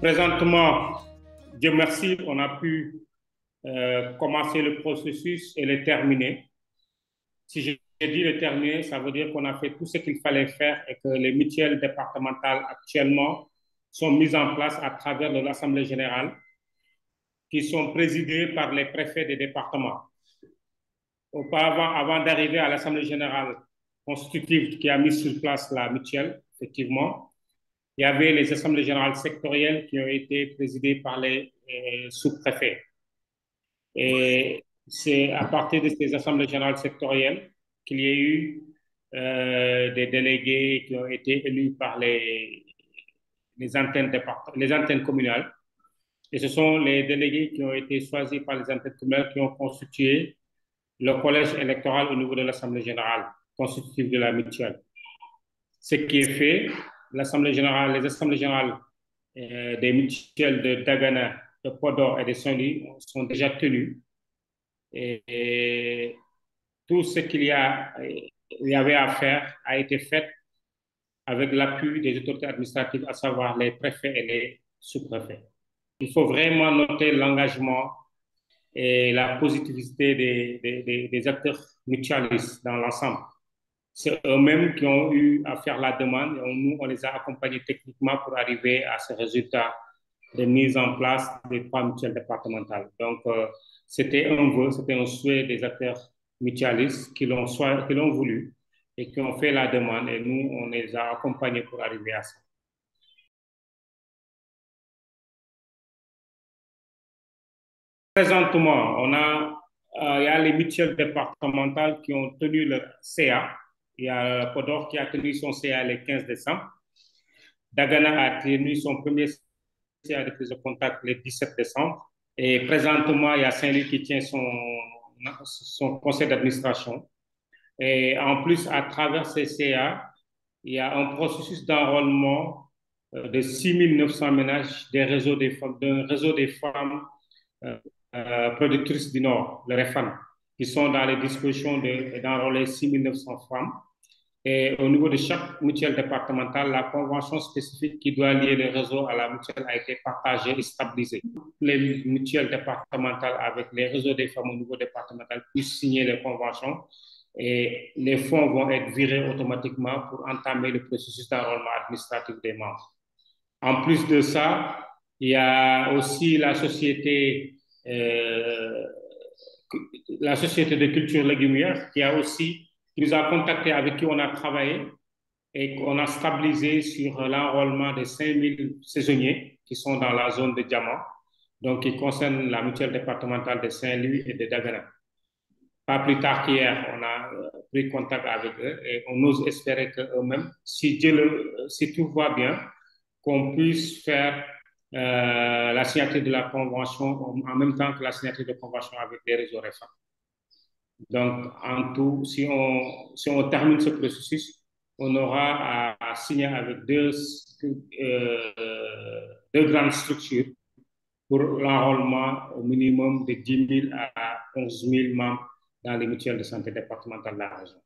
Présentement, Dieu merci, on a pu commencer le processus et le terminer. Si j'ai dit le terminer, ça veut dire qu'on a fait tout ce qu'il fallait faire et que les mutuelles départementales actuellement sont mises en place à travers de l'Assemblée générale qui sont présidées par les préfets des départements. Auparavant, avant d'arriver à l'Assemblée générale constitutive qui a mis sur place la mutuelle, effectivement, il y avait les assemblées générales sectorielles qui ont été présidées par les sous-préfets. Et c'est à partir de ces assemblées générales sectorielles qu'il y a eu des délégués qui ont été élus par les antennes communales. Et ce sont les délégués qui ont été choisis par les antennes communales qui ont constitué le collège électoral au niveau de l'Assemblée générale constitutive de la mutuelle. Ce qui est fait, les assemblées générales des mutuelles de Dagana, de Podor et de Saint-Louis sont déjà tenues. Et tout ce qu'il y avait à faire a été fait avec l'appui des autorités administratives, à savoir les préfets et les sous-préfets. Il faut vraiment noter l'engagement et la positivité des acteurs mutualistes dans l'ensemble. C'est eux-mêmes qui ont eu à faire la demande et nous, on les a accompagnés techniquement pour arriver à ce résultat de mise en place des 3 mutuelles départementales. Donc, c'était un vœu, c'était un souhait des acteurs mutualistes qui l'ont voulu et qui ont fait la demande et nous, on les a accompagnés pour arriver à ça. Présentement, il y a les mutuelles départementales qui ont tenu leur CA. Il y a Podor qui a tenu son CA le 15 décembre. Dagana a tenu son premier CA de prise de contact le 17 décembre. Et présentement, il y a Saint-Louis qui tient son conseil d'administration. Et en plus, à travers ces CA, il y a un processus d'enrôlement de 6 900 ménages d'un réseau des femmes productrices du Nord, le REFAN, qui sont dans les dispositions d'enrôler 6 900 femmes. Et au niveau de chaque mutuelle départementale, la convention spécifique qui doit lier le réseau à la mutuelle a été partagée et stabilisée. Les mutuelles départementales avec les réseaux des femmes au niveau départemental puissent signer les conventions et les fonds vont être virés automatiquement pour entamer le processus d'enrôlement administratif des membres. En plus de ça, il y a aussi la société de culture légumière qui nous a contactés, avec qui on a travaillé et qu'on a stabilisé sur l'enrôlement des 5000 saisonniers qui sont dans la zone de Diamant, donc qui concerne la mutuelle départementale de Saint-Louis et de Dagana. Pas plus tard qu'hier, on a pris contact avec eux et on ose espérer qu'eux-mêmes, si tout va bien, qu'on puisse faire la signature de la convention en même temps que la signature de convention avec les réseaux récents. Donc, en tout, si on termine ce processus, on aura à signer avec deux grandes structures pour l'enrôlement au minimum de 10 000 à 11 000 membres dans les mutuelles de santé départementales de la région.